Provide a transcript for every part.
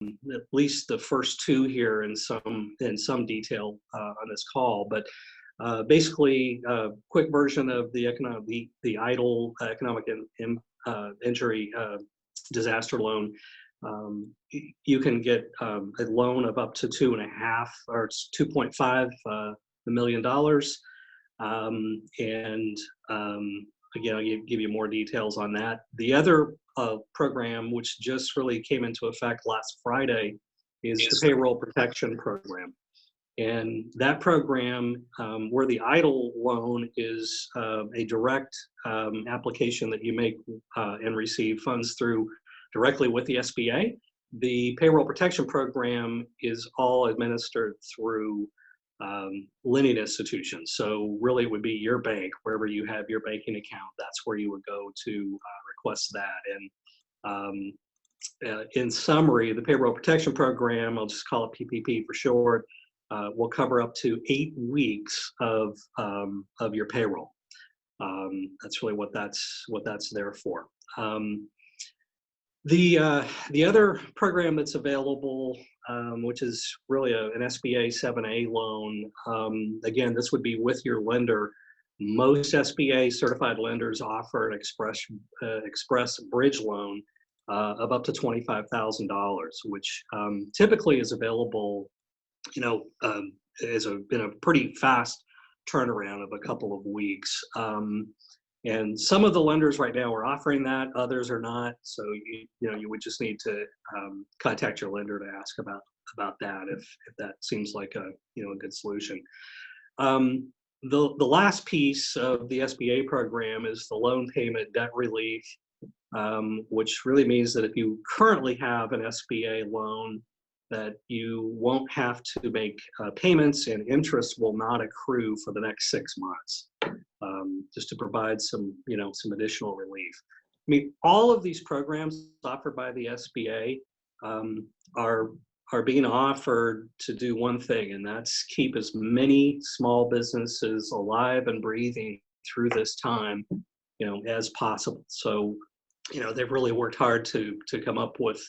at least the first two here in some detail on this call, but basically, quick version of the EIDL economic injury disaster loan. You can get a loan of up to 2.5 or it's $2.5 million, and again, I'll give you more details on that. The other program, which just really came into effect last Friday, is the Payroll Protection Program. And that program, where the EIDL loan is a direct application that you make and receive funds through directly with the SBA, the Payroll Protection Program is all administered through lending institutions. So really it would be your bank, wherever you have your banking account, that's where you would go to request that. And in summary, the Payroll Protection Program, I'll just call it PPP for short, will cover up to 8 weeks of your payroll. That's really what that's there for. The other program that's available, which is really an SBA 7A loan, again, this would be with your lender. Most SBA certified lenders offer an express bridge loan of up to $25,000, which typically is available, in a pretty fast turnaround of a couple of weeks. And some of the lenders right now are offering that, others are not. So you would just need to contact your lender to ask about that if that seems like a good solution. The last piece of the SBA program is the loan payment debt relief, which really means that if you currently have an SBA loan, that you won't have to make payments and interest will not accrue for the next 6 months, just to provide some additional relief. I mean, all of these programs offered by the SBA are being offered to do one thing, and that's keep as many small businesses alive and breathing through this time, as possible. So, they've really worked hard to come up with,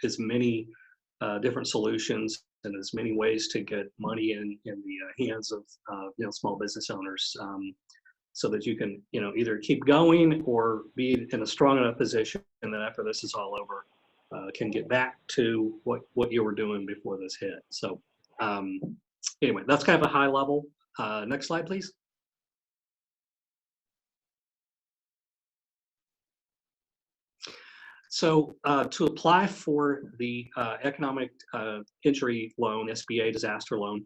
as many different solutions and as many ways to get money in the hands of small business owners, so that you can either keep going or be in a strong enough position, and then after this is all over, can get back to what you were doing before this hit. So anyway, that's kind of a high level. Next slide, please. So to apply for the economic injury loan, SBA disaster loan,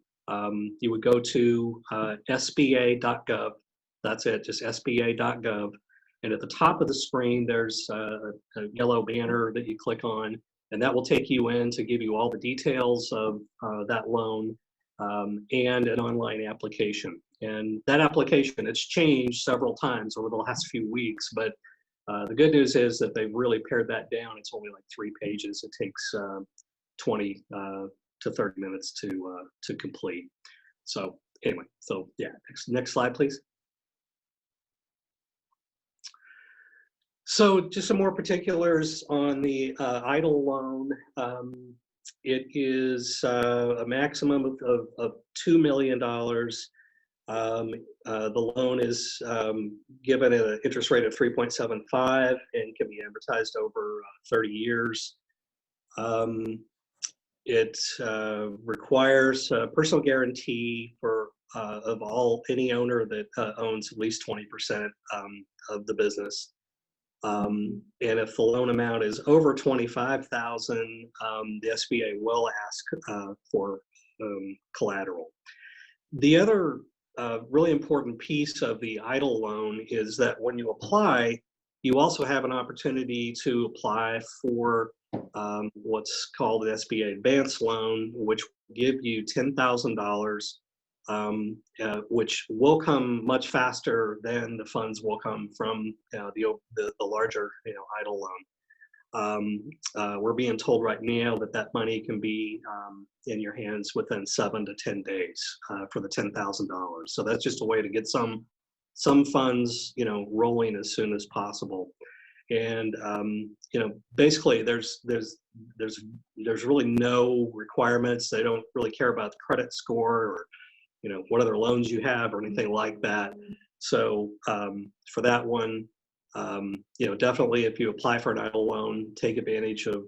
you would go to sba.gov. That's it, just sba.gov. And at the top of the screen, there's a yellow banner that you click on, and that will take you in to give you all the details of that loan and an online application. And that application, it's changed several times over the last few weeks, but the good news is that they've really pared that down. It's only like 3 pages. It takes 20 to 30 minutes to complete. So anyway, so yeah, next slide, please. So just some more particulars on the EIDL loan. It is a maximum of $2 million. The loan is given at an interest rate of 3.75 and can be amortized over 30 years. It requires a personal guarantee of any owner that owns at least 20% of the business. And if the loan amount is over $25,000, the SBA will ask for collateral. The other really important piece of the EIDL loan is that when you apply, you also have an opportunity to apply for what's called an SBA advance loan, which will give you $10,000, which will come much faster than the funds will come from the larger EIDL loan. We're being told right now that money can be in your hands within 7 to 10 days for the $10,000. So that's just a way to get some funds rolling as soon as possible. And basically, there's really no requirements. They don't really care about the credit score or what other loans you have or anything like that. So for that one, definitely if you apply for an EIDL loan, take advantage of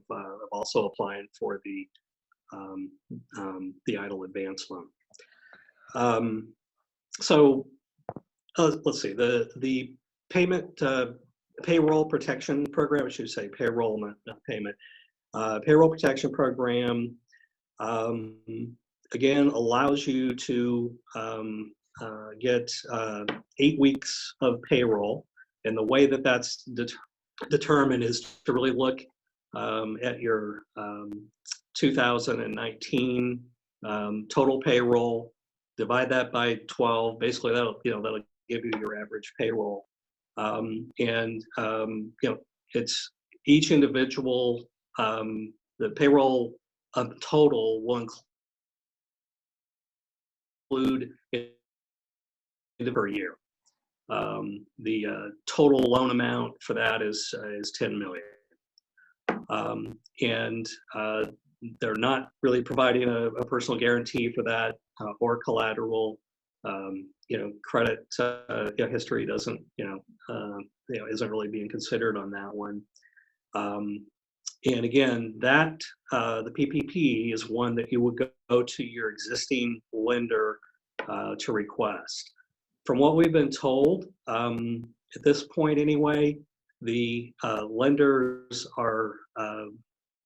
also applying for the EIDL advance loan. So let's see, the payment payroll protection program, I should say payroll, not payment. Payroll protection program, again, allows you to get 8 weeks of payroll. And the way that that's determined is to really look at your 2019 total payroll, divide that by 12. Basically, that'll give you your average payroll. It's each individual, the payroll total will include per year. The total loan amount for that is 10 million. They're not really providing a personal guarantee for that or collateral. Credit history doesn't, isn't really being considered on that one. And again, that the PPP is one that you would go to your existing lender to request. From what we've been told, at this point anyway, the lenders are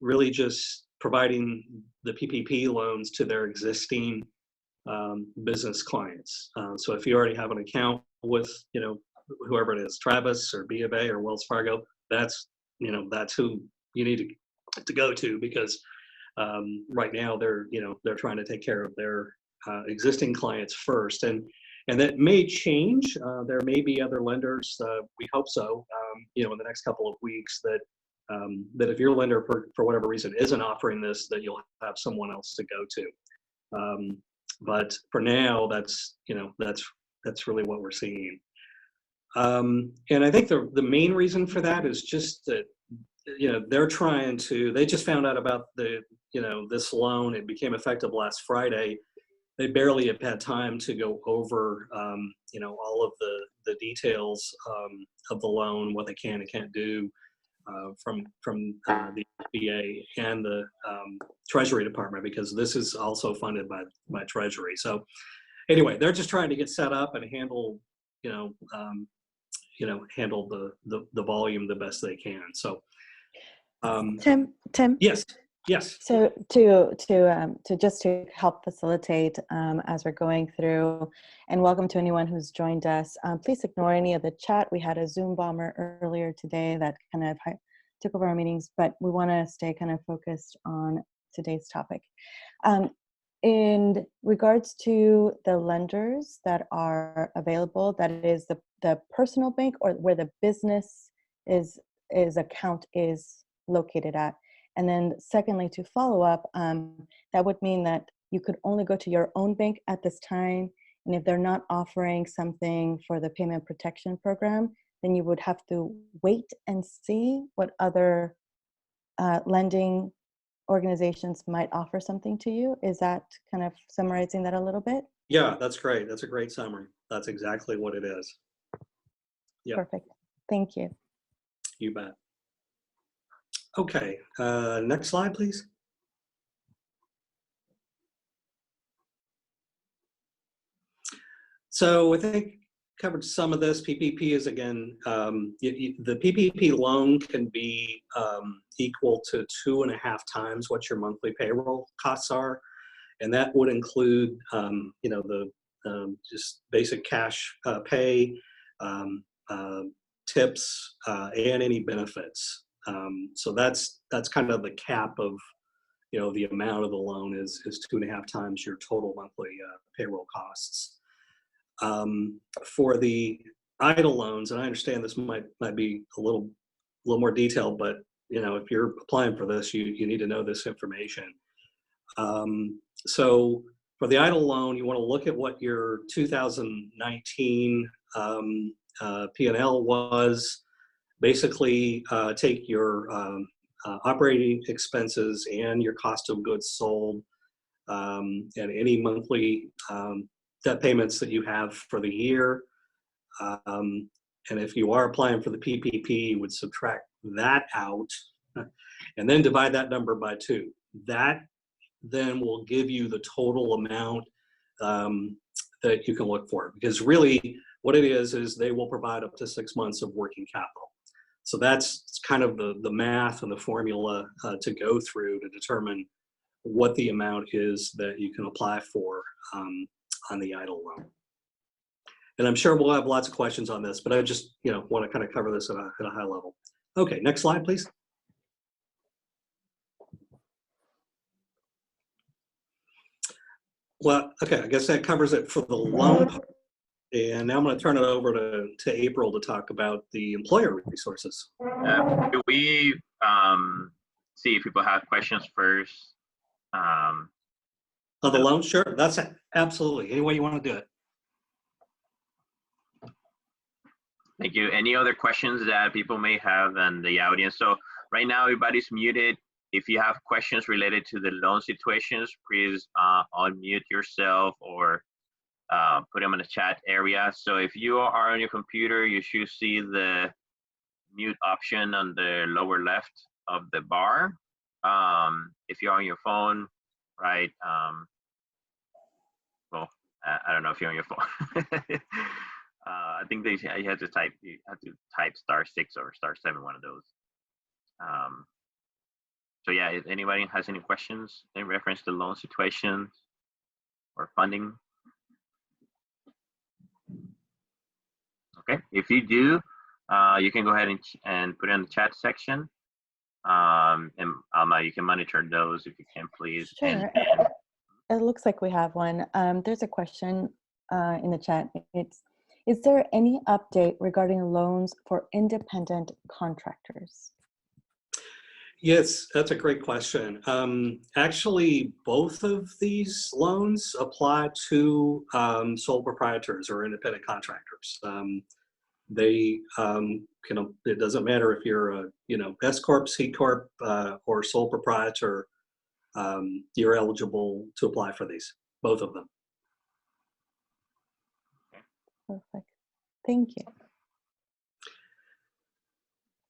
really just providing the PPP loans to their existing business clients. So if you already have an account with, whoever it is, Travis or B of A or Wells Fargo, that's who you need to go to, because right now they're trying to take care of their existing clients first, and that may change. There may be other lenders. We hope so. In the next couple of weeks, that if your lender for whatever reason isn't offering this, that you'll have someone else to go to. But for now, that's really what we're seeing. And I think the main reason for that is just that they just found out about this loan. It became effective last Friday. They barely have had time to go over all of the details of the loan, what they can and can't do from the SBA and the Treasury Department, because this is also funded by Treasury. So anyway, they're just trying to get set up and handle handle the volume the best they can. So Tim. Yes. So to just to help facilitate as we're going through, and welcome to anyone who's joined us. Please ignore any of the chat. We had a Zoom bomber earlier today that kind of took over our meetings, but we want to stay kind of focused on today's topic. In regards to the lenders that are available, that is the personal bank or where the business is account is located at. And then secondly, to follow up, that would mean that you could only go to your own bank at this time. And if they're not offering something for the payment protection program, then you would have to wait and see what other lending organizations might offer something to you. Is that kind of summarizing that a little bit? Yeah, that's great. That's a great summary. That's exactly what it is. Yeah. Perfect. Thank you. You bet. Okay, next slide, please. So I think covered some of this. PPP is, again, the PPP loan can be equal to 2.5 times what your monthly payroll costs are. And that would include, the just basic cash pay, tips, and any benefits. So that's kind of the cap of, the amount of the loan is 2.5 times your total monthly payroll costs. For the EIDL loans, and I understand this might be a little more detailed, but if you're applying for this, you need to know this information. So for the EIDL loan, you want to look at what your 2019 P&L was. basically take your operating expenses and your cost of goods sold and any monthly debt payments that you have for the year. And if you are applying for the PPP, you would subtract that out and then divide that number by 2. That then will give you the total amount that you can look for. Because really what it is they will provide up to 6 months of working capital. So that's kind of the math and the formula to go through to determine what the amount is that you can apply for on the EIDL loan. And I'm sure we'll have lots of questions on this, but I just want to kind of cover this at a high level. Okay, next slide, please. Well, okay, I guess that covers it for the loan. And now I'm going to turn it over to April to talk about the employer resources. Do we see if people have questions first? On the loan? Sure, that's absolutely. Any way you want to do it. Thank you. Any other questions that people may have in the audience? So right now everybody's muted. If you have questions related to the loan situations, please unmute yourself or put them in the chat area. So if you are on your computer, you should see the mute option on the lower left of the bar. If you're on your phone, right? Well, I don't know if you're on your phone. I think you have to type *6 or *7, one of those. So yeah, if anybody has any questions in reference to loan situations or funding. Okay, if you do, you can go ahead and put it in the chat section. And Alma, you can monitor those if you can, please. Sure. It looks like we have one. There's a question in the chat. Is there any update regarding loans for independent contractors? Yes, that's a great question. Actually, both of these loans apply to sole proprietors or independent contractors. They, it doesn't matter if you're a, S Corp, C Corp, or sole proprietor, you're eligible to apply for these, both of them. Perfect. Thank you.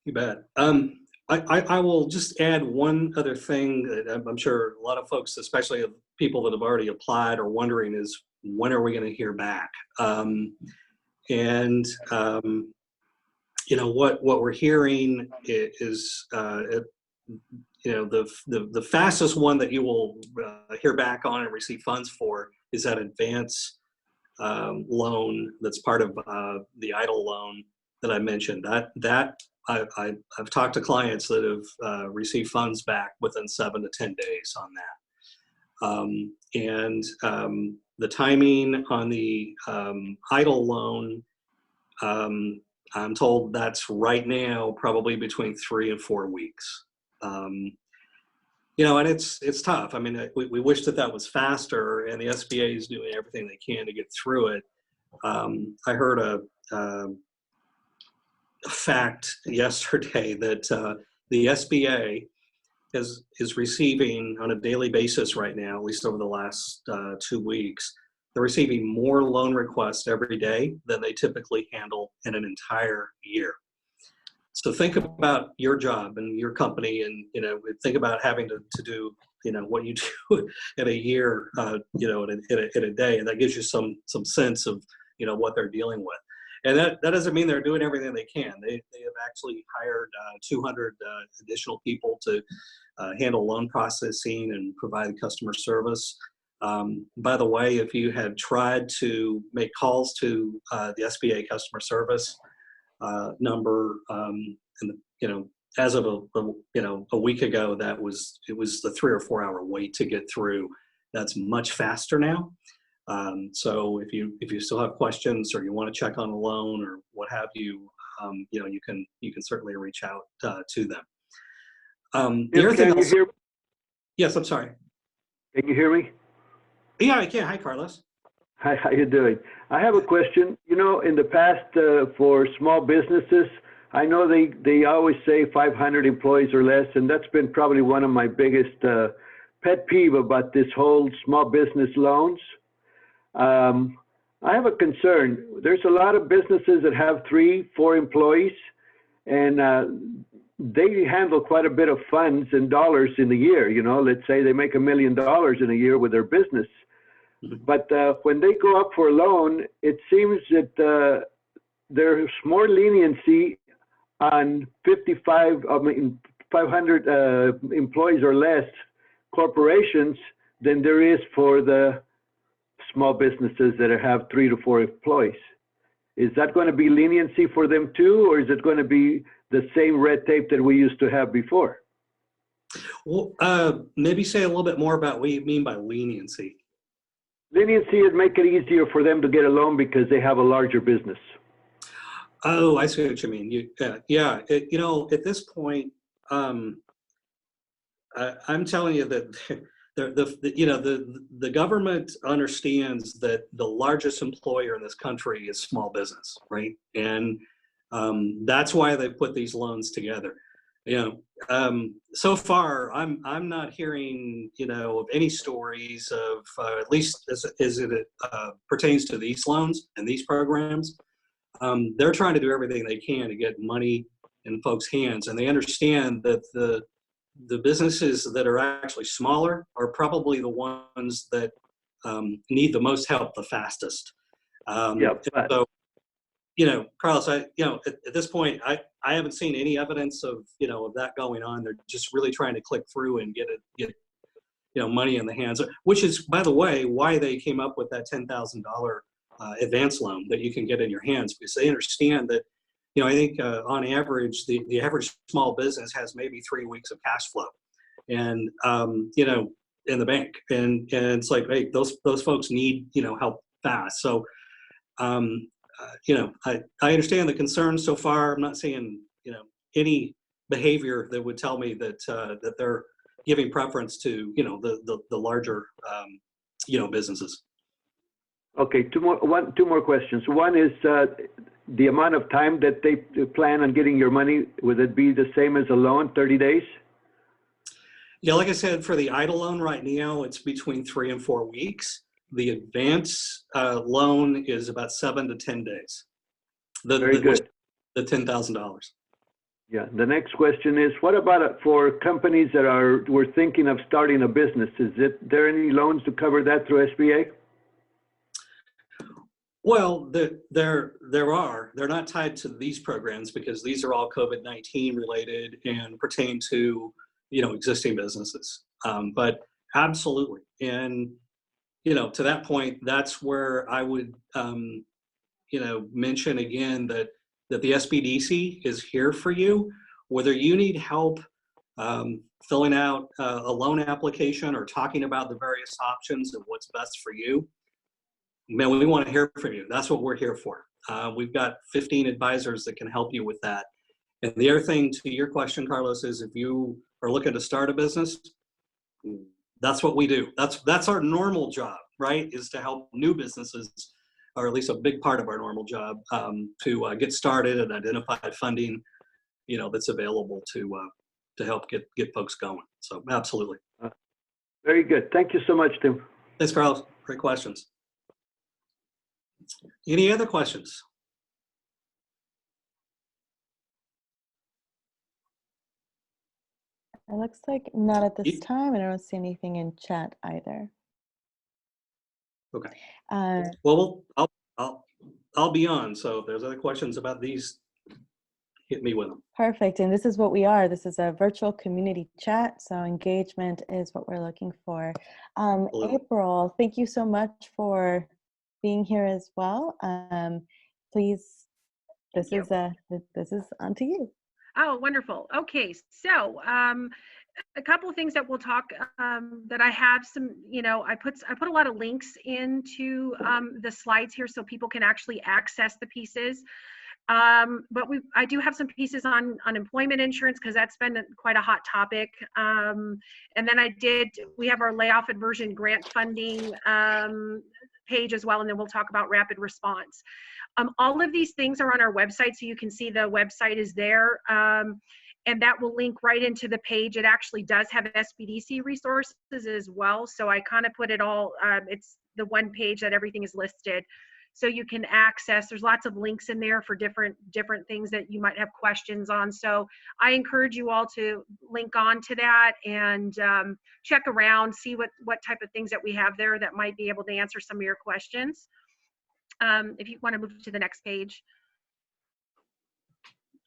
You bet. I will just add one other thing that I'm sure a lot of folks, especially people that have already applied, are wondering is, when are we going to hear back? What we're hearing is, the fastest one that you will hear back on and receive funds for is that advance loan that's part of the EIDL loan that I mentioned. I've talked to clients that have received funds back within 7 to 10 days on that. The timing on the EIDL loan, I'm told that's right now probably between 3 and 4 weeks. And it's tough. I mean, we wish that was faster, and the SBA is doing everything they can to get through it. I heard a fact yesterday that the SBA is receiving on a daily basis right now, at least over the last 2 weeks, they're receiving more loan requests every day than they typically handle in an entire year. So think about your job and your company, and think about having to do what you do in a year, in a day, and that gives you some sense of what they're dealing with. And that doesn't mean they're doing everything they can. They have actually hired 200 additional people to handle loan processing and provide customer service. By the way, if you had tried to make calls to the SBA customer service number, as of a week ago, it was the 3 or 4 hour wait to get through. That's much faster now. So if you still have questions or you want to check on a loan or what have you, you can certainly reach out to them. The other thing else, yes, I'm sorry. Can you hear me? Yeah, I can. Hi, Carlos. Hi, how you doing? I have a question. In the past, for small businesses, I know they always say 500 employees or less, and that's been probably one of my biggest pet peeve about this whole small business loans. I have a concern. There's a lot of businesses that have 3, 4 employees, and they handle quite a bit of funds and dollars in a year. You know, let's say they make $1 million in a year with their business. But when they go up for a loan, it seems that there's more leniency on 500 employees or less corporations than there is for the small businesses that have 3 to 4 employees. Is that going to be leniency for them too, or is it going to be the same red tape that we used to have before? Well, maybe say a little bit more about what you mean by leniency. Leniency would make it easier for them to get a loan because they have a larger business. Oh, I see what you mean. You know, at this point, I'm telling you that the government understands that the largest employer in this country is small business, right? And that's why they put these loans together. You know, so far I'm not hearing, you know, of any stories of at least as it pertains to these loans and these programs. They're trying to do everything they can to get money in folks' hands, and they understand that the businesses that are actually smaller are probably the ones that need the most help the fastest. So, you know, Carlos, at this point, I haven't seen any evidence of, you know, of that going on. They're just really trying to click through and get you know, money in the hands, which is, by the way, why they came up with that $10,000 advance loan that you can get in your hands, because they understand that, you know, I think on average, the average small business has maybe 3 weeks of cash flow, and you know, in the bank, and it's like, hey, those folks need, you know, help fast. So, you know, I understand the concerns so far. I'm not seeing, you know, any behavior that would tell me that that they're giving preference to, you know, the larger, you know, businesses. Okay, two more questions. One is the amount of time that they plan on getting your money. Would it be the same as a loan, 30 days? Yeah, like I said, for the EIDL loan right now, it's between 3 and 4 weeks. The advance loan is about 7 to 10 days. Very good. The $10,000. Yeah. The next question is, what about for companies that were thinking of starting a business? Is there any loans to cover that through SBA? Well, there are. They're not tied to these programs because these are all COVID-19 related and pertain to, you know, existing businesses. But absolutely, and you know, to that point, that's where I would, you know, mention again that the SBDC is here for you, whether you need help filling out a loan application or talking about the various options and what's best for you. Man, we want to hear from you. That's what we're here for. We've got 15 advisors that can help you with that. And the other thing to your question, Carlos, is if you are looking to start a business, that's what we do. That's our normal job, right? Is to help new businesses, or at least a big part of our normal job, to get started and identify funding, you know, that's available to help get folks going. So absolutely. Very good. Thank you so much, Tim. Thanks, Carlos. Great questions. Any other questions? It looks like not at this time. I don't see anything in chat either. Okay. Well, I'll be on. So if there's other questions about these, hit me with them. Perfect. And this is what we are. This is a virtual community chat. So engagement is what we're looking for. April, thank you so much for being here as well. Please, this is on to you. Oh, wonderful. Okay, so a couple of things that we'll talk that I have some, you know, I put a lot of links into the slides here so people can actually access the pieces. But I do have some pieces on unemployment insurance because that's been quite a hot topic. And then we have our layoff aversion grant funding page as well, and then we'll talk about rapid response. All of these things are on our website, so you can see the website is there, and that will link right into the page. It actually does have SBDC resources as well, so I kind of put it all, it's the one page that everything is listed. So you can access, there's lots of links in there for different things that you might have questions on. So I encourage you all to link on to that and check around, see what type of things that we have there that might be able to answer some of your questions. If you want to move to the next page.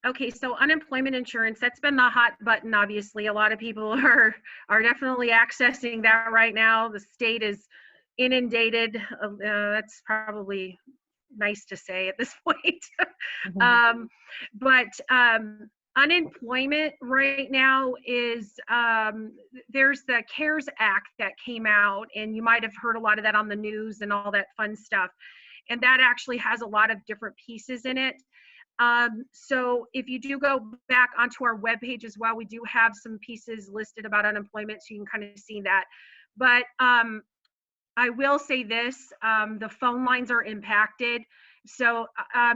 Okay, so unemployment insurance, that's been the hot button, obviously. A lot of people are definitely accessing that right now. The state is inundated. That's probably nice to say at this point. But unemployment right now is, there's the CARES Act that came out, and you might have heard a lot of that on the news and all that fun stuff. And that actually has a lot of different pieces in it. So if you do go back onto our webpage as well, we do have some pieces listed about unemployment, so you can kind of see that. But I will say this, the phone lines are impacted. So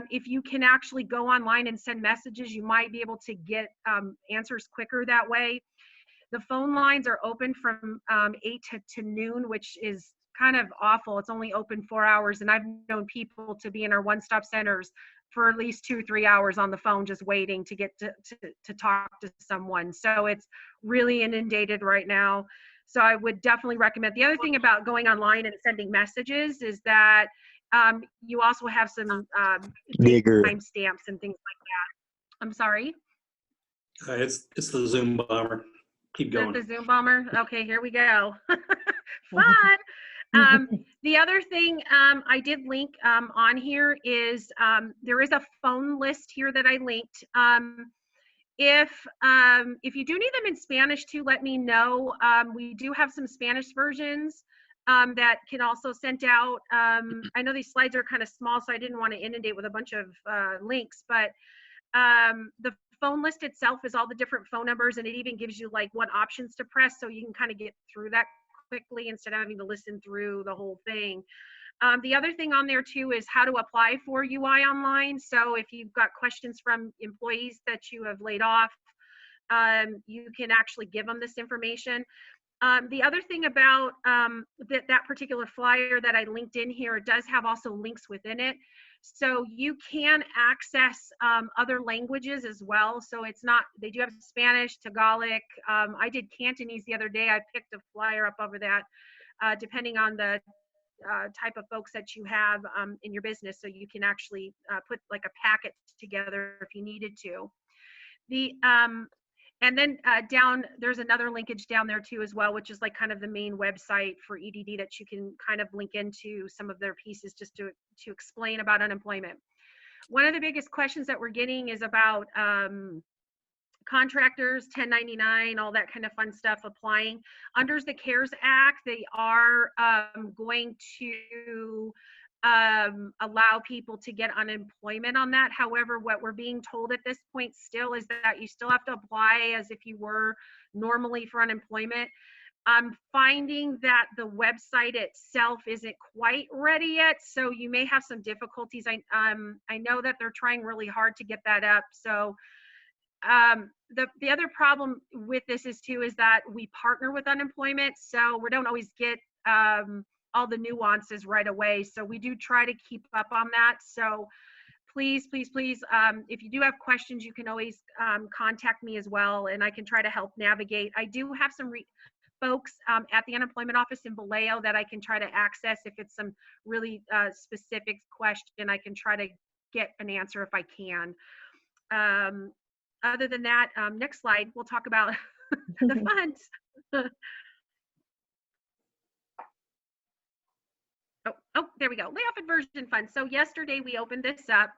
if you can actually go online and send messages, you might be able to get answers quicker that way. The phone lines are open from 8 to noon, which is kind of awful. It's only open 4 hours, and I've known people to be in our one-stop centers for at least 2-3 hours on the phone just waiting to get to talk to someone. So it's really inundated right now. So I would definitely recommend. The other thing about going online and sending messages is that you also have some time stamps and things like that. I'm sorry? It's the Zoom bomber. Keep going. The Zoom bomber? Okay, here we go. Fun. The other thing I did link on here is there is a phone list here that I linked. If you do need them in Spanish too, let me know. We do have some Spanish versions that can also sent out. I know these slides are kind of small, so I didn't want to inundate with a bunch of links, but the phone list itself is all the different phone numbers, and it even gives you like what options to press, so you can kind of get through that quickly instead of having to listen through the whole thing. The other thing on there too is how to apply for UI online. So if you've got questions from employees that you have laid off, you can actually give them this information. The other thing about that particular flyer that I linked in here, it does have also links within it. So you can access other languages as well. So it's not, they do have Spanish, Tagalog. I did Cantonese the other day. I picked a flyer up over that, depending on the type of folks that you have in your business. So you can actually put like a packet together if you needed to. And then down, there's another linkage down there too as well, which is like kind of the main website for EDD that you can kind of link into some of their pieces just to explain about unemployment. One of the biggest questions that we're getting is about contractors, 1099, all that kind of fun stuff applying. Under the CARES Act, they are going to allow people to get unemployment on that. However, what we're being told at this point still is that you still have to apply as if you were normally for unemployment. I'm finding that the website itself isn't quite ready yet, so you may have some difficulties. I know that they're trying really hard to get that up. So the other problem with this is that we partner with unemployment, so we don't always get all the nuances right away. So we do try to keep up on that. So please, please, please, if you do have questions, you can always contact me as well, and I can try to help navigate. I do have some folks at the unemployment office in Vallejo that I can try to access if it's some really specific question. I can try to get an answer if I can. Other than that, next slide, we'll talk about the funds. Oh, there we go. Layoff aversion fund. So yesterday we opened this up.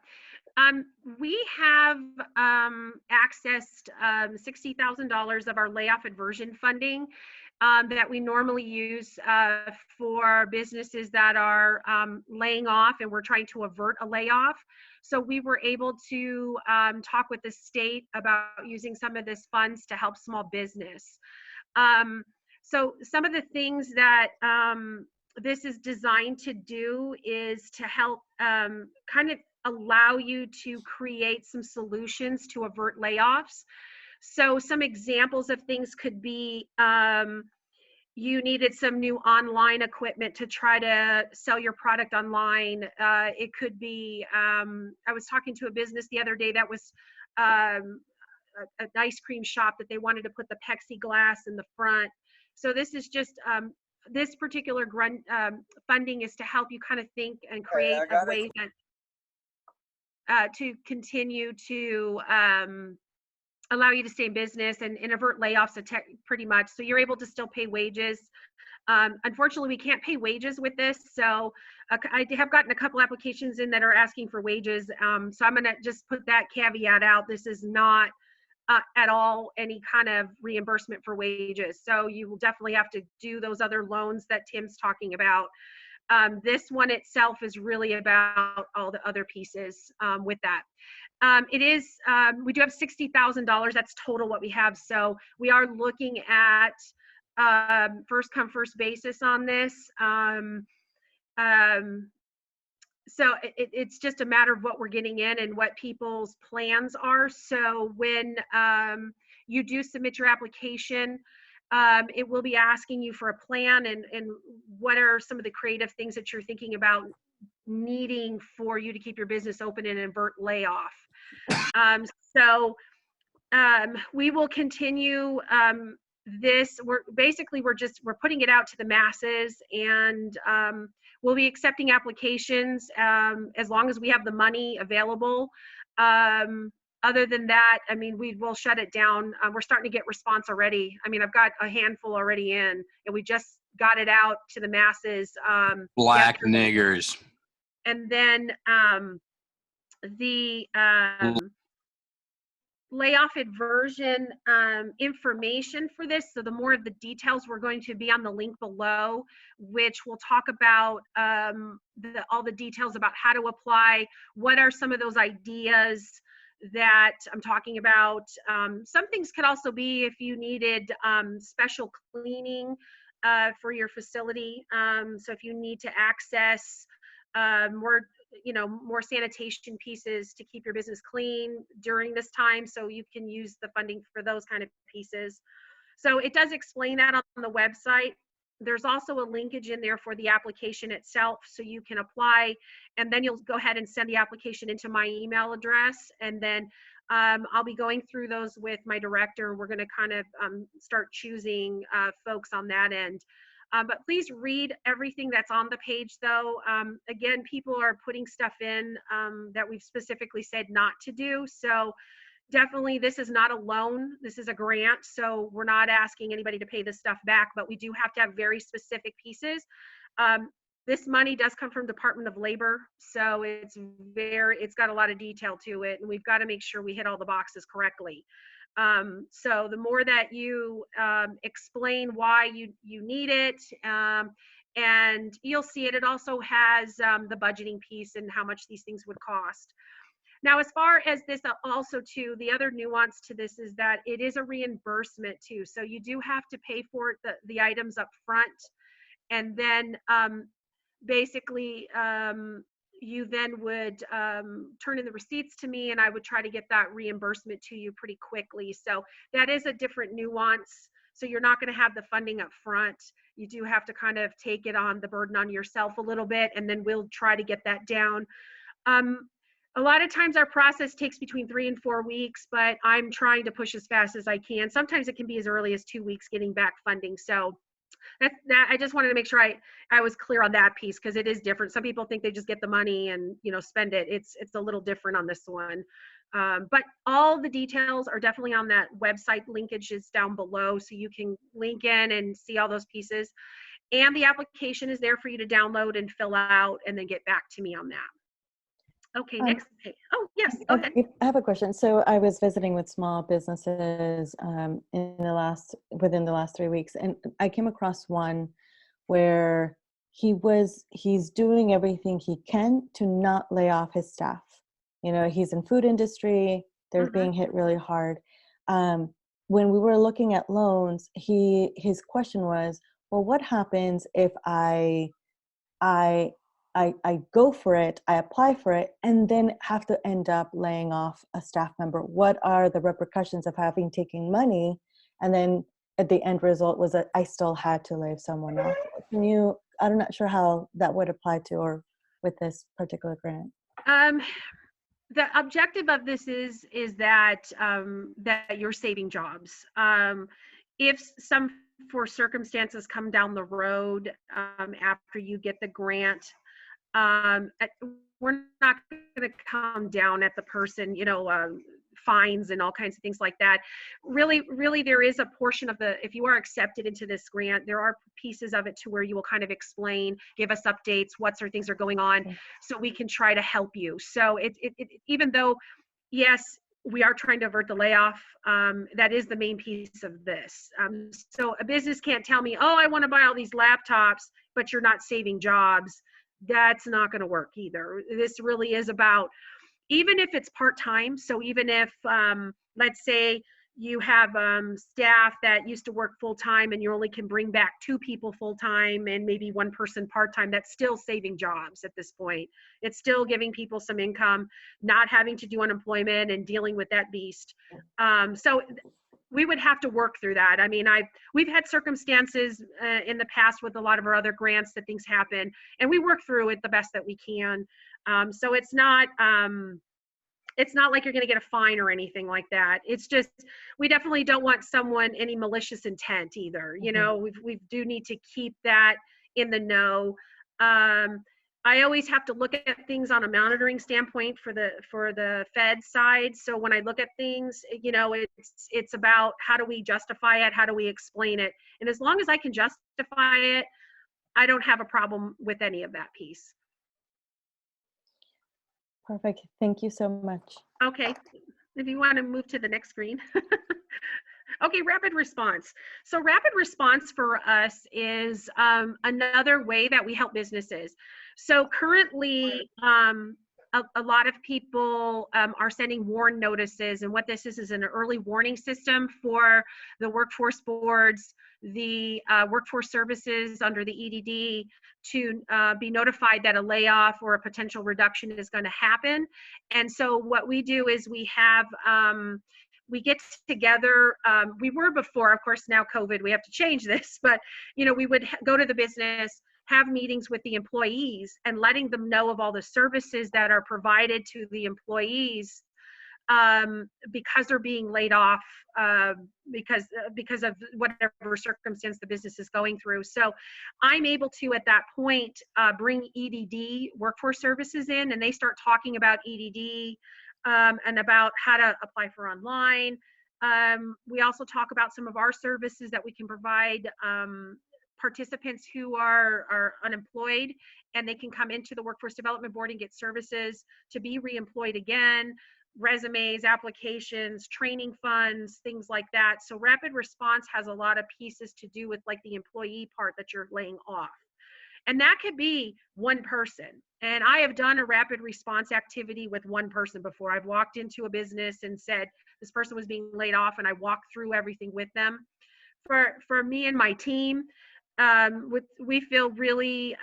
We have accessed $60,000 of our layoff aversion funding that we normally use for businesses that are laying off and we're trying to avert a layoff. So we were able to talk with the state about using some of this funds to help small business. So some of the things that this is designed to do is to help kind of allow you to create some solutions to avert layoffs. So some examples of things could be you needed some new online equipment to try to sell your product online. It could be, I was talking to a business the other day that was an ice cream shop that they wanted to put the plexiglass in the front. So this is just, this particular funding is to help you kind of think and create ways that to continue to allow you to stay in business and avert layoffs pretty much. So you're able to still pay wages. Unfortunately, we can't pay wages with this. So I have gotten a couple applications in that are asking for wages. So I'm gonna just put that caveat out. This is not at all any kind of reimbursement for wages. So you will definitely have to do those other loans that Tim's talking about. This one itself is really about all the other pieces with that. It is, we do have $60,000, that's total what we have. So we are looking at first come, first basis on this. So it's just a matter of what we're getting in and what people's plans are. So when you do submit your application, it will be asking you for a plan and what are some of the creative things that you're thinking about needing for you to keep your business open and avert layoff. So we will continue this. We're putting it out to the masses, and we'll be accepting applications as long as we have the money available. Other than that, I mean, we will shut it down. We're starting to get response already. I mean, I've got a handful already in, and we just got it out to the masses. Black yesterday. niggers. And then the layoff aversion information for this. So the more of the details we're going to be on the link below, which will talk about all the details about how to apply, what are some of those ideas that I'm talking about. Some things could also be if you needed special cleaning for your facility. So if you need to access more sanitation pieces to keep your business clean during this time, so you can use the funding for those kind of pieces. So it does explain that on the website. There's also a linkage in there for the application itself, so you can apply, and then you'll go ahead and send the application into my email address, and then I'll be going through those with my director. We're going to kind of start choosing folks on that end. But please read everything that's on the page, though. Again, people are putting stuff in that we've specifically said not to do. So definitely, this is not a loan. This is a grant. So we're not asking anybody to pay this stuff back, but we do have to have very specific pieces. This money does come from Department of Labor. So it's got a lot of detail to it, and we've got to make sure we hit all the boxes correctly. So the more that you explain why you need it, and you'll see it. It also has the budgeting piece and how much these things would cost. Now, as far as this also too, the other nuance to this is that it is a reimbursement too. So you do have to pay for it, the items up front, and then basically you then would turn in the receipts to me, and I would try to get that reimbursement to you pretty quickly. So that is a different nuance. So you're not going to have the funding up front. You do have to kind of take it on, the burden on yourself a little bit, and then we'll try to get that down. A lot of times our process takes between 3 and 4 weeks, but I'm trying to push as fast as I can. Sometimes it can be as early as 2 weeks getting back funding. So that I just wanted to make sure I was clear on that piece, because it is different. Some people think they just get the money and spend it. It's a little different on this one. But all the details are definitely on that website. Linkage is down below, so you can link in and see all those pieces. And the application is there for you to download and fill out, and then get back to me on that. Okay, next page. Oh, yes, go ahead. I have a question. So I was visiting with small businesses within the last 3 weeks, and I came across one where he's doing everything he can to not lay off his staff. He's in food industry. They're being hit really hard. When we were looking at loans, his question was, well, what happens if I I go for it, I apply for it, and then have to end up laying off a staff member? What are the repercussions of having taken money and then at the end result was that I still had to lay someone off? Can you, I'm not sure how that would apply to or with this particular grant. The objective of this is that that you're saving jobs. If some for circumstances come down the road after you get the grant, we're not going to come down at the person, you know, fines and all kinds of things like that. Really, there is a portion of the, if you are accepted into this grant, there are pieces of it to where you will kind of explain, give us updates, what sort of things are going on, so we can try to help you. So even though, yes, we are trying to avert the layoff, that is the main piece of this. So a business can't tell me, oh, I want to buy all these laptops, but you're not saving jobs. That's not going to work either. This really is about, even if it's part-time, so even if, let's say you have staff that used to work full-time and you only can bring back 2 people full-time and maybe 1 person part-time, that's still saving jobs at this point. It's still giving people some income, not having to do unemployment and dealing with that beast. So we would have to work through that. I mean, we've had circumstances in the past with a lot of our other grants that things happen, and we work through it the best that we can. So it's not like you're going to get a fine or anything like that. It's just, we definitely don't want someone, any malicious intent either. You know, we do need to keep that in the know. I always have to look at things on a monitoring standpoint for the Fed side. So when I look at things, you know, it's about how do we justify it? How do we explain it? And as long as I can justify it, I don't have a problem with any of that piece. Perfect. Thank you so much. Okay. If you want to move to the next screen. Okay, rapid response. So rapid response for us is another way that we help businesses. So currently, a lot of people are sending warn notices, and what this is an early warning system for the workforce boards, the workforce services under the EDD to be notified that a layoff or a potential reduction is going to happen. And so what we do is we have we get together. We were before, of course, now COVID, we have to change this, but you know, we would go to the business, have meetings with the employees and letting them know of all the services that are provided to the employees because they're being laid off because of whatever circumstance the business is going through. So I'm able to, at that point, bring EDD workforce services in, and they start talking about EDD and about how to apply for online. We also talk about some of our services that we can provide participants who are unemployed, and they can come into the Workforce Development Board and get services to be reemployed again, resumes, applications, training funds, things like that. So rapid response has a lot of pieces to do with like the employee part that you're laying off. And that could be one person. And I have done a rapid response activity with one person before. I've walked into a business and said, this person was being laid off, and I walked through everything with them. For me and my team, we feel really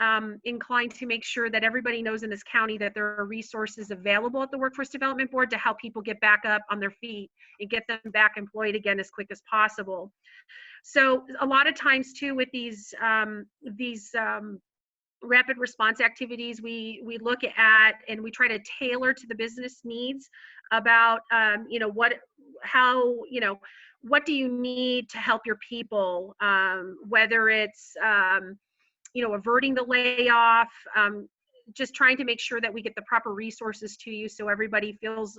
inclined to make sure that everybody knows in this county that there are resources available at the Workforce Development Board to help people get back up on their feet and get them back employed again as quick as possible. So a lot of times too with these rapid response activities, we look at and we try to tailor to the business needs about you know, what do you need to help your people, whether it's you know, averting the layoff, just trying to make sure that we get the proper resources to you so everybody feels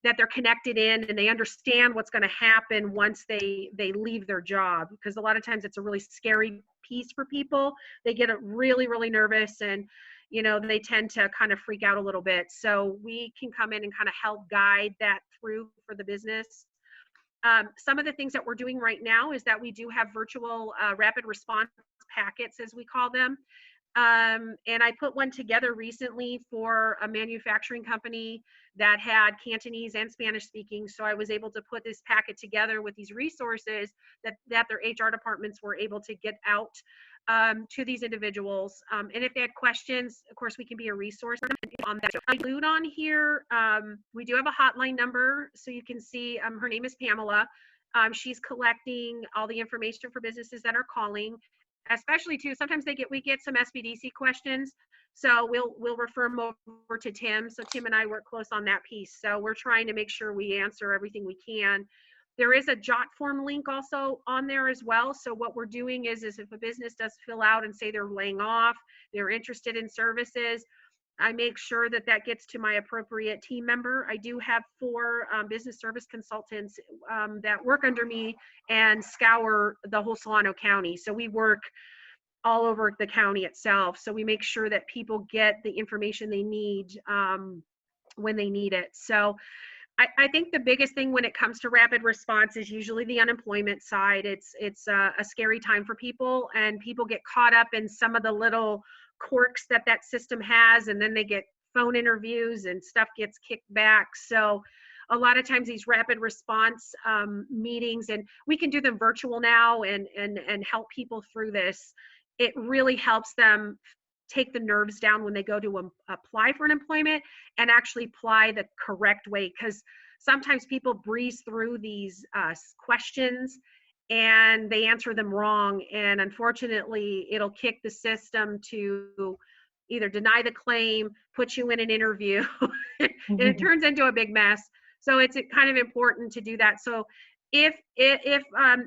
that they're connected in and they understand what's going to happen once they leave their job, because a lot of times it's a really scary piece for people. They get really, really nervous, and you know, they tend to kind of freak out a little bit. So we can come in and kind of help guide that through for the business. Some of the things that we're doing right now is that we do have virtual rapid response packets, as we call them. And I put one together recently for a manufacturing company that had Cantonese and Spanish speaking. So I was able to put this packet together with these resources that their HR departments were able to get out to these individuals. And if they had questions, of course, we can be a resource on that. I include on here, we do have a hotline number. So you can see her name is Pamela. She's collecting all the information for businesses that are calling, especially too, sometimes we get some SBDC questions. So we'll refer them over to Tim. So Tim and I work close on that piece. So we're trying to make sure we answer everything we can. There is a jot form link also on there as well. So what we're doing is if a business does fill out and say they're laying off, they're interested in services, I make sure that that gets to my appropriate team member. I do have 4 business service consultants that work under me and scour the whole Solano County. So we work all over the county itself. So we make sure that people get the information they need when they need it. So I think the biggest thing when it comes to rapid response is usually the unemployment side. It's a scary time for people, and people get caught up in some of the little quirks that system has, and then they get phone interviews and stuff gets kicked back. So a lot of times these rapid response meetings, and we can do them virtual now and help people through this. It really helps them take the nerves down when they go to apply for an employment and actually apply the correct way, because sometimes people breeze through these questions and they answer them wrong, and unfortunately it'll kick the system to either deny the claim, put you in an interview, and it turns into a big mess. So it's kind of important to do that. So if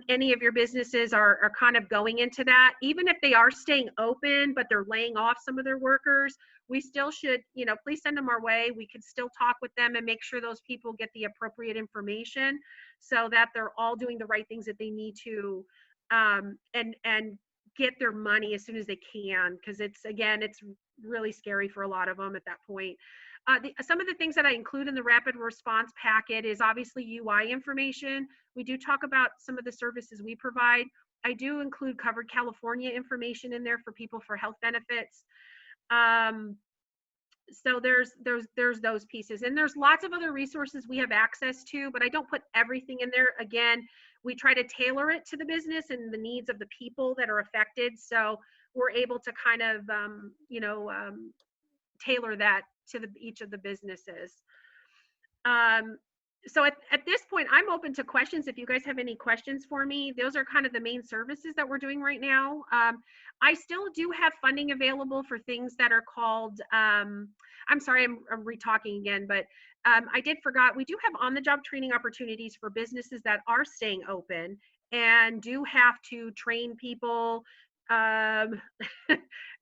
any of your businesses are kind of going into that, even if they are staying open but they're laying off some of their workers, we still should, please send them our way. We can still talk with them and make sure those people get the appropriate information so that they're all doing the right things that they need to, and get their money as soon as they can, because it's really scary for a lot of them at that point. Some of the things that I include in the rapid response packet is obviously UI information. We do talk about some of the services we provide. I do include covered California information in there for people for health benefits. So there's those pieces, and there's lots of other resources we have access to, but I don't put everything in there. Again, we try to tailor it to the business and the needs of the people that are affected. So we're able to kind of, tailor that to each of the businesses. So at this point, I'm open to questions. If you guys have any questions for me, those are kind of the main services that we're doing right now. I still do have funding available for things that are called, I'm sorry, I'm re-talking again, but I forgot, we do have on-the-job training opportunities for businesses that are staying open and do have to train people.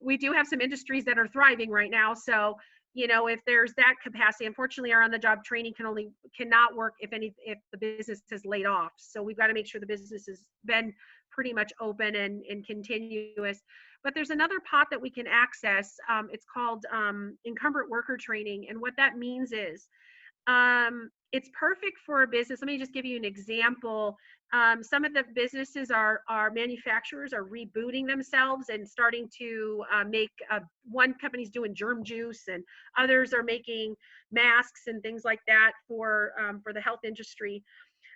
We do have some industries that are thriving right now. So, if there's that capacity, unfortunately our on-the-job training cannot work if the business is laid off. So we've got to make sure the business has been pretty much open and continuous. But there's another pot that we can access. It's called incumbent worker training. And what that means is, it's perfect for a business. Let me just give you an example. Some of the businesses manufacturers are rebooting themselves and starting to make, one company's doing germ juice and others are making masks and things like that for the health industry.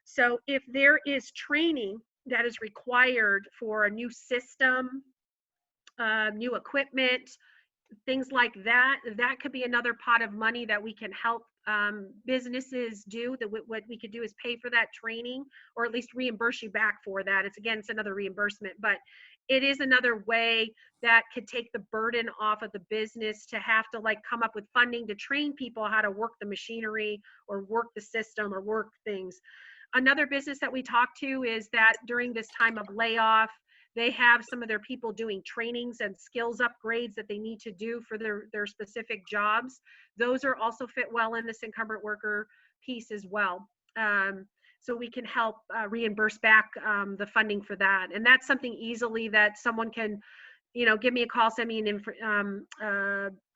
So if there is training that is required for a new system, new equipment, things like that, that could be another pot of money that we can help businesses do. What we could do is pay for that training, or at least reimburse you back for that. It's another reimbursement, but it is another way that could take the burden off of the business to have to come up with funding to train people how to work the machinery or work the system or work things. Another business that we talk to is that during this time of layoff, they have some of their people doing trainings and skills upgrades that they need to do for their specific jobs. Those are also fit well in this incumbent worker piece as well. So we can help reimburse back the funding for that. And that's something easily that someone can, give me a call, send me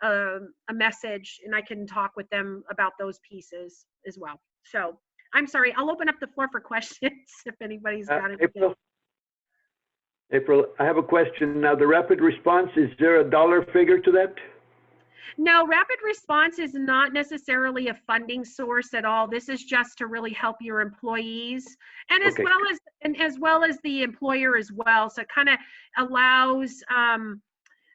a message, and I can talk with them about those pieces as well. So I'm sorry, I'll open up the floor for questions if anybody's got it. April, I have a question. Now, the rapid response, is there a dollar figure to that? No, rapid response is not necessarily a funding source at all. This is just to really help your employees and Okay. as well as the employer as well. So it kind of allows,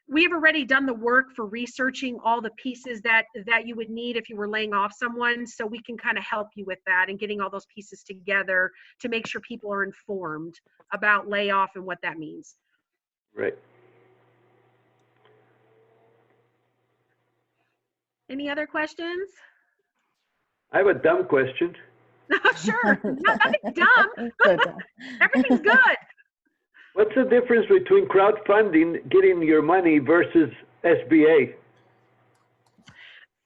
we have already done the work for researching all the pieces that you would need if you were laying off someone. So we can kind of help you with that and getting all those pieces together to make sure people are informed about layoff and what that means. Right. Any other questions? I have a dumb question. Sure, nothing's dumb. So dumb. Everything's good. What's the difference between crowdfunding, getting your money, versus SBA?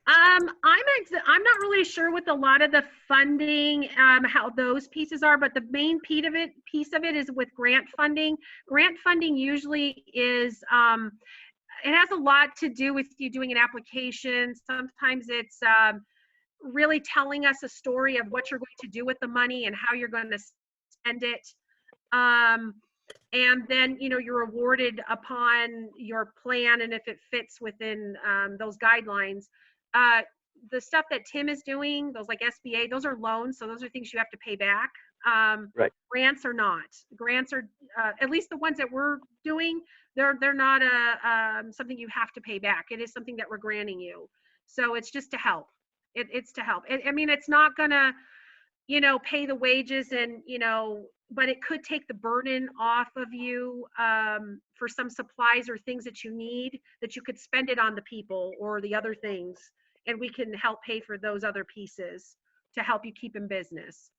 I'm not really sure with a lot of the funding, how those pieces are, but the main piece of it is with grant funding. Grant funding usually is, it has a lot to do with you doing an application. Sometimes it's really telling us a story of what you're going to do with the money and how you're going to spend it. And then, you know, you're awarded upon your plan and if it fits within those guidelines. The stuff that Tim is doing, those like SBA, those are loans. So those are things you have to pay back. Right. Grants are not. Grants are, at least the ones that we're doing, they're not something you have to pay back. It is something that we're granting you. So it's just to help. It's to help. I mean, it's not gonna, you know, pay the wages and, you know, but it could take the burden off of you for some supplies or things that you need, that you could spend it on the people or the other things. And we can help pay for those other pieces to help you keep in business.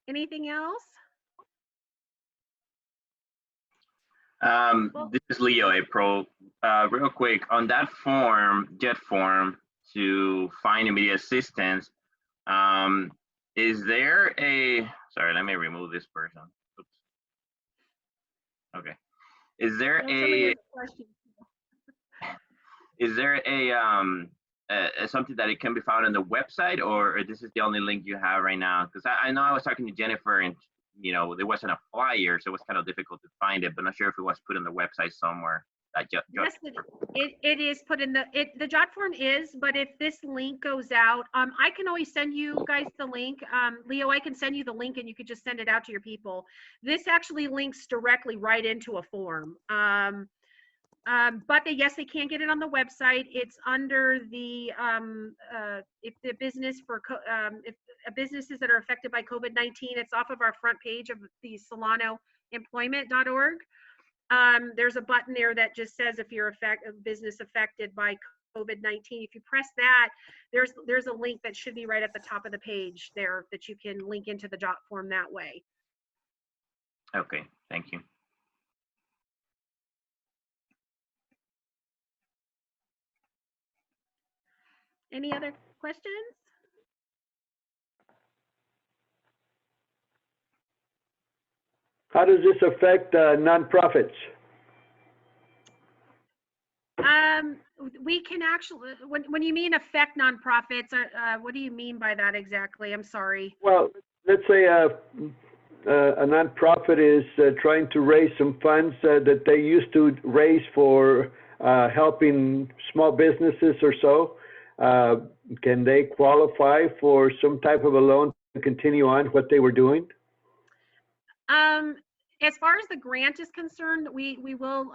Anything else? This is Leo, April. Real quick, on that form, JET form, to find immediate assistance, is there a, sorry, let me remove this person. Oops. Okay. Is there something that it can be found on the website, or this is the only link you have right now? Because I know I was talking to Jennifer and, you know, there wasn't a flyer, so it was kind of difficult to find it, but not sure if it was put in the website somewhere. Yes, it is put in the JOT form is, but if this link goes out, I can always send you guys the link. Leo, I can send you the link and you could just send it out to your people. This actually links directly right into a form. But yes, they can get it on the website. It's under the, if the business for, if businesses that are affected by COVID-19, it's off of our front page of the SolanoEmployment.org. There's a button there that just says if you're a business affected by COVID-19. If you press that, there's a link that should be right at the top of the page there that you can link into the JOT form that way. Okay, thank you. Any other questions? How does this affect nonprofits? We can actually, when you mean affect nonprofits, what do you mean by that exactly? I'm sorry. Well, let's say a nonprofit is trying to raise some funds that they used to raise for helping small businesses or so. Can they qualify for some type of a loan to continue on what they were doing? As far as the grant is concerned, we will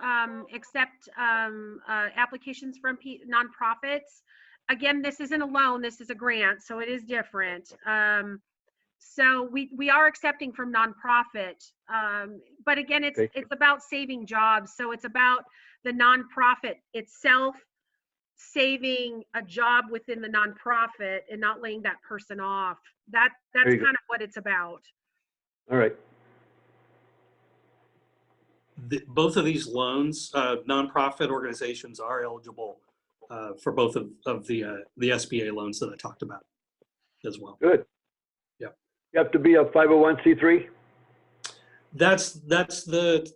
accept applications from nonprofits. Again, this isn't a loan, this is a grant, so it is different. So we are accepting from nonprofit, but again, it's about saving jobs. So it's about the nonprofit itself saving a job within the nonprofit and not laying that person off. That's kind of what it's about. All right. Both of these loans, nonprofit organizations are eligible for both of the SBA loans that I talked about as well. Good. Yeah. You have to be a 501c3? That's the,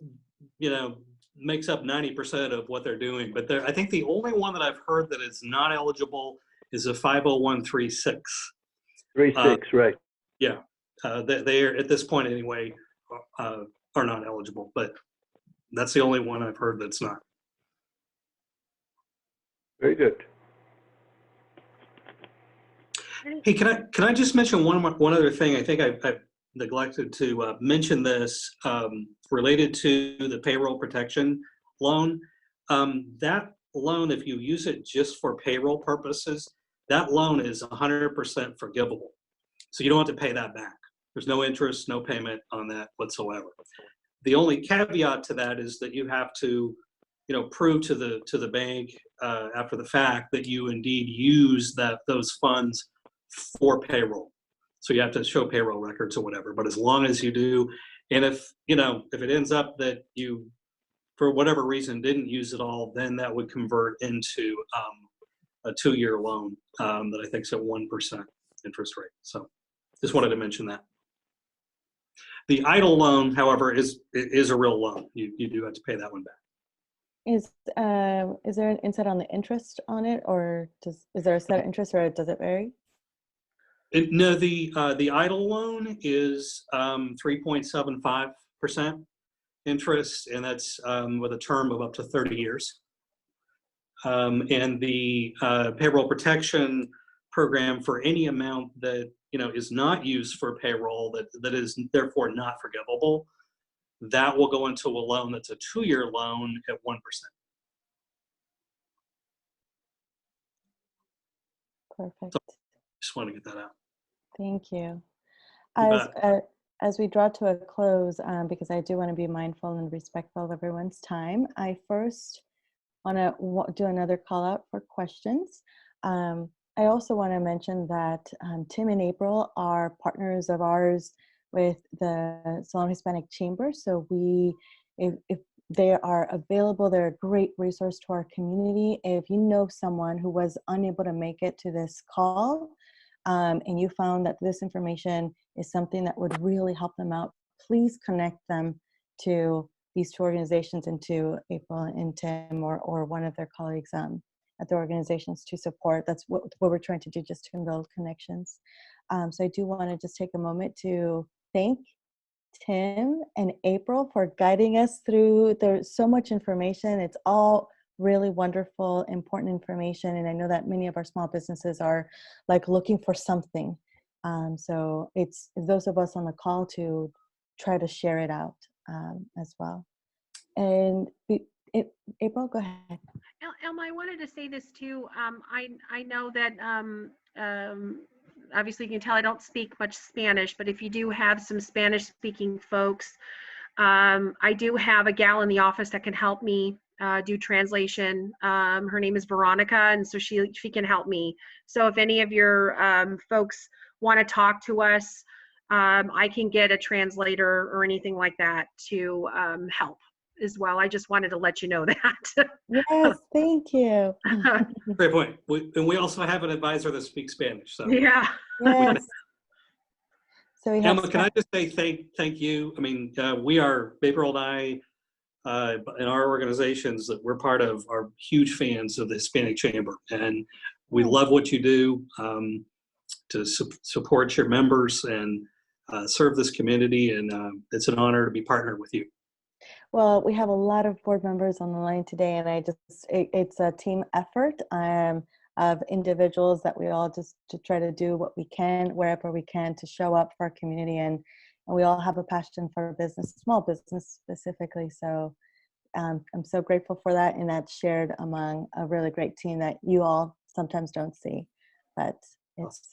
makes up 90% of what they're doing. But I think the only one that I've heard that is not eligible is a 501(c)(36). 36, right. Yeah. they are, at this point anyway, are not eligible, but that's the only one I've heard that's not. Very good. Hey, can I just mention one other thing? I think I've neglected to mention this related to the payroll protection loan. That loan, if you use it just for payroll purposes, that loan is 100% forgivable. So you don't have to pay that back. There's no interest, no payment on that whatsoever. The only caveat to that is that you have to, prove to the bank after the fact that you indeed use those funds for payroll. So you have to show payroll records or whatever. But as long as you do, and if it ends up that you, for whatever reason, didn't use it all, then that would convert into a 2-year loan that I think is at 1% interest rate. So just wanted to mention that. The idle loan, however, is a real loan. You do have to pay that one back. Is there an insight on the interest on it, or is there a set interest, or does it vary? No, the idle loan is 3.75% interest, and that's with a term of up to 30 years. And the payroll protection program, for any amount that is not used for payroll, that is therefore not forgivable, that will go into a loan that's a 2-year loan at 1%. Perfect. So, just want to get that out. Thank you. You As we draw to a close, because I do want to be mindful and respectful of everyone's time, I first want to do another call out for questions. I also want to mention that Tim and April are partners of ours with the Solano Hispanic Chamber. So if they are available, they're a great resource to our community. If you know someone who was unable to make it to this call, and you found that this information is something that would really help them out, please connect them to these two organizations, and to April and Tim or one of their colleagues at the organizations to support. That's what we're trying to do, just to build connections. So I do want to just take a moment to thank Tim and April for guiding us through. There's so much information. It's all really wonderful, important information. And I know that many of our small businesses are like looking for something. So it's those of us on the call to try to share it out as well. And April, go ahead. Elma, I wanted to say this too. I know that obviously you can tell I don't speak much Spanish, but if you do have some Spanish speaking folks, I do have a gal in the office that can help me do translation. Her name is Veronica, and so she can help me. So if any of your folks want to talk to us, I can get a translator or anything like that to help as well. I just wanted to let you know that. Yes, thank you. Great point. We also have an advisor that speaks Spanish. So Yeah. Yes. So we have Emma, can I just say thank you? I mean, we are, April and I, in our organizations that we're part of, are huge fans of the Hispanic Chamber, and we love what you do to support your members and serve this community, and it's an honor to be partnered with you. Well, we have a lot of board members on the line today, and it's a team effort of individuals that we all just to try to do what we can, wherever we can, to show up for our community, and we all have a passion for business, small business specifically. So I'm so grateful for that, and that's shared among a really great team that you all sometimes don't see, but it's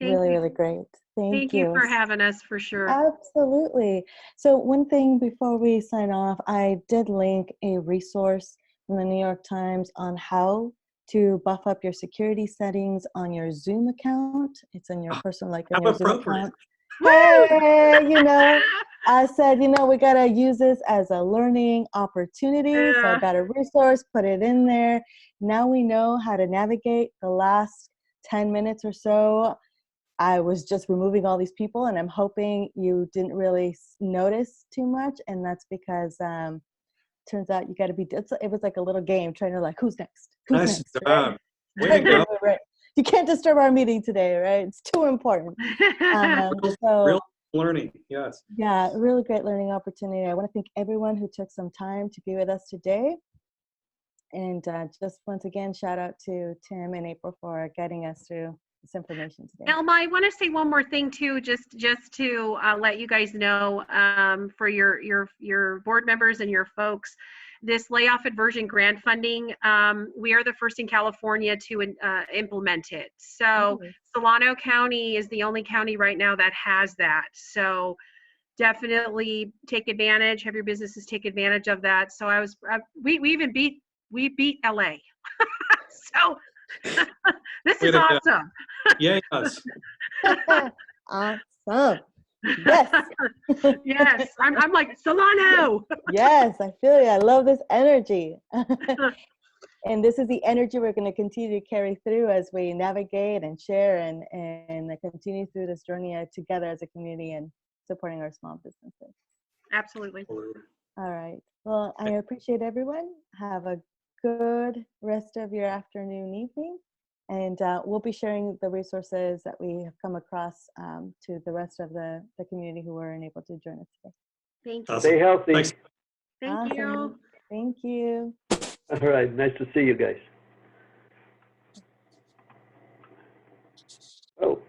really great. Thank you for having us, for sure. Absolutely. So one thing before we sign off, I did link a resource from the New York Times on how to buff up your security settings on your Zoom account. It's in your personal, like in your Zoom account. Hey, I said, we got to use this as a learning opportunity. Yeah. So I got a resource, put it in there. Now we know how to navigate the last 10 minutes or so. I was just removing all these people, and I'm hoping you didn't really notice too much. And that's because turns out you got to be, it was like a little game trying to who's next? Who's nice next? job. Right? Way to go. Right. you can't disturb our meeting today, right? It's too important. So Real learning, yes. yeah, really great learning opportunity. I want to thank everyone who took some time to be with us today. And just once again, shout out to Tim and April for getting us through this information today. Elma, I want to say one more thing too, just to let you guys know, for your board members and your folks, this layoff aversion grant funding, we are the first in California to implement it. So Solano County is the only county right now that has that. So definitely take advantage, have your businesses take advantage of that. So we beat LA. So this is awesome. Yes. Awesome. Yes. Yes. I'm like, Solano. Yes, I feel you. I love this energy. And this is the energy we're going to continue to carry through as we navigate and share and continue through this journey together as a community and supporting our small businesses. Absolutely. All right. Well, I appreciate everyone. Have a good rest of your afternoon, evening. And we'll be sharing the resources that we have come across to the rest of the community who were unable to join us today. Thank you. Stay healthy. Thanks. Thank you. Thank you. All right. Nice to see you guys. Oh.